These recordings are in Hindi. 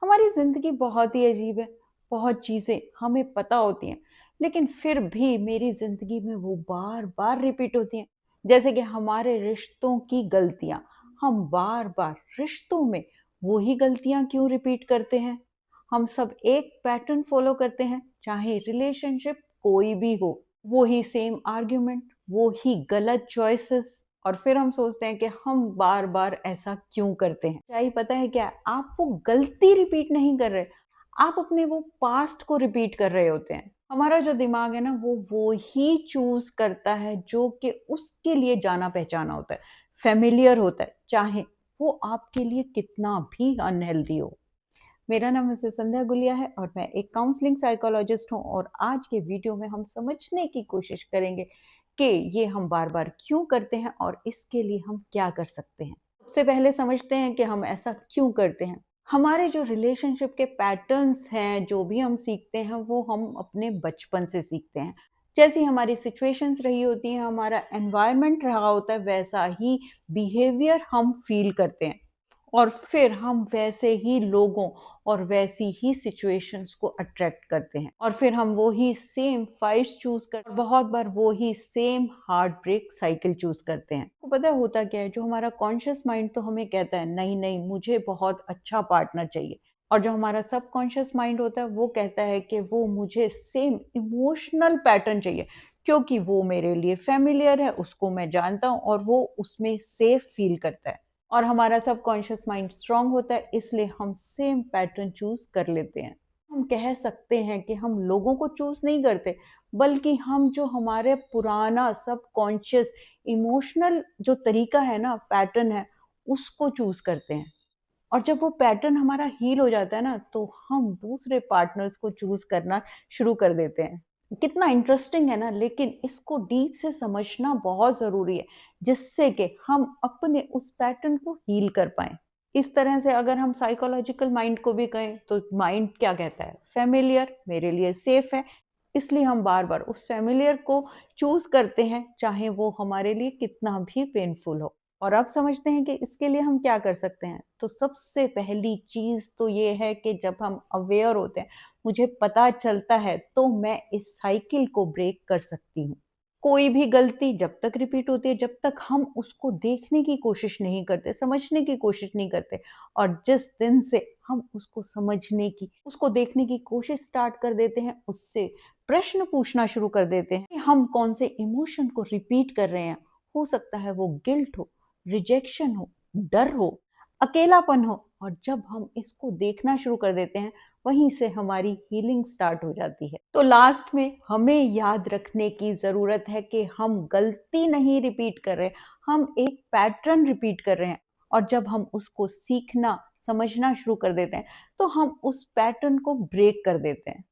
हमारी ज़िंदगी बहुत ही अजीब है, बहुत चीज़ें हमें पता होती हैं, लेकिन फिर भी मेरी ज़िंदगी में वो बार-बार रिपीट होती हैं। जैसे कि हमारे रिश्तों की गलतियाँ, हम बार-बार रिश्तों में वही गलतियाँ क्यों रिपीट करते हैं? हम सब एक पैटर्न फ़ॉलो करते हैं, चाहे रिलेशनशिप कोई भी हो। वो ही सेम आर्ग्यूमेंट, वो ही गलत चॉइसेस और फिर हम सोचते हैं कि हम बार-बार ऐसा क्यों करते हैं? सच्चाई पता है क्या है? आप वो गलती रिपीट नहीं कर रहे, आप अपने वो पास्ट को रिपीट कर रहे होते हैं। हमारा जो दिमाग है ना वो ही चूज़ करता है जो कि उसके लिए जाना-पहचाना होता है, फ़ैमिलियर होता है, चाहे वो आपके लिए कितना भी अनहेल्दी हो। मेरा नाम मिसेस संध्या गुलिया है और मैं एक काउंसलिंग साइकोलॉजिस्ट हूँ और आज के वीडियो में हम समझने की कोशिश करेंगे कि ये हम बार-बार क्यों करते हैं और इसके लिए हम क्या कर सकते हैं। सबसे पहले समझते हैं कि हम ऐसा क्यों करते हैं। हमारे जो रिलेशनशिप के पैटर्न्स हैं, जो भी हम सीखते हैं, वो हम अपने बचपन से सीखते हैं। जैसी हमारी सिचुएशंस रही होती हैं, हमारा एनवायरनमेंट रहा होता है, वैसा ही बिहेवियर हम फ़ील करते हैं। और फिर हम वैसे ही लोगों और वैसी ही सिचुएशंस को अट्रैक्ट करते हैं और फिर हम वो ही सेम फाइट्स चूज कर बहुत बार वो ही same heartbreak cycle choose करते हैं। तो पता है होता क्या है, जो हमारा कॉन्शियस माइंड तो हमें कहता है नहीं नहीं मुझे बहुत अच्छा पार्टनर चाहिए, और जो हमारा सबकॉन्शियस माइंड होता है वो कहता है कि वो मुझे सेम इमोशनल पैटर्न चाहिए क्योंकि वो मेरे लिए फेमिलियर है, उसको मैं जानता हूँ और वो उसमें सेफ फील करता है। और हमारा सबकॉन्शियस माइंड स्ट्रांग होता है, इसलिए हम सेम पैटर्न चूज कर लेते हैं। हम कह सकते हैं कि हम लोगों को चूज नहीं करते, बल्कि हम जो हमारे पुराना सबकॉन्शियस इमोशनल जो तरीका है ना, पैटर्न है, उसको चूज करते हैं। और जब वो पैटर्न हमारा हील हो जाता है ना, तो हम दूसरे पार्टनर्स को चूज करना शुरू कर देते हैं। कितना इंटरेस्टिंग है ना, लेकिन इसको डीप से समझना बहुत ज़रूरी है, जिससे कि हम अपने उस पैटर्न को हील कर पाएँ। इस तरह से अगर हम साइकोलॉजिकल माइंड को भी कहें, तो माइंड क्या कहता है? फ़ैमिलियर मेरे लिए सेफ़ है, इसलिए हम बार-बार उस फ़ैमिलियर को चूज़ करते हैं, चाहे वो हमारे लिए कितना भी पेनफुल हो। और अब समझते हैं कि इसके लिए हम क्या कर सकते हैं। तो सबसे पहली चीज़ तो ये है कि जब हम अवेयर होते हैं, मुझे पता चलता है, तो मैं इस साइकिल को ब्रेक कर सकती हूँ। कोई भी गलती जब तक रिपीट होती है, जब तक हम उसको देखने की कोशिश नहीं करते, समझने की कोशिश नहीं करते, और जिस दिन से हम उसको समझने की, उसको देखने की कोशिश स्टार्ट कर देते हैं, उससे प्रश्न पूछना शुरू कर देते हैं कि हम कौन से इमोशन को रिपीट कर रहे हैं। हो सकता है वो गिल्ट हो, रिजेक्शन हो, डर हो, अकेलापन हो, और जब हम इसको देखना शुरू कर देते हैं, वहीं से हमारी हीलिंग स्टार्ट हो जाती है। तो लास्ट में हमें याद रखने की ज़रूरत है कि हम गलती नहीं रिपीट कर रहे, हम एक पैटर्न रिपीट कर रहे हैं, और जब हम उसको सीखना, समझना शुरू कर देते हैं, तो हम उस पैटर्न को ब्रेक कर देते हैं,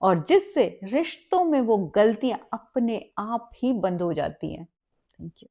और जिससे रिश्तों में वो गलतियाँ अपने आप ही बंद हो जाती हैं। Thank you.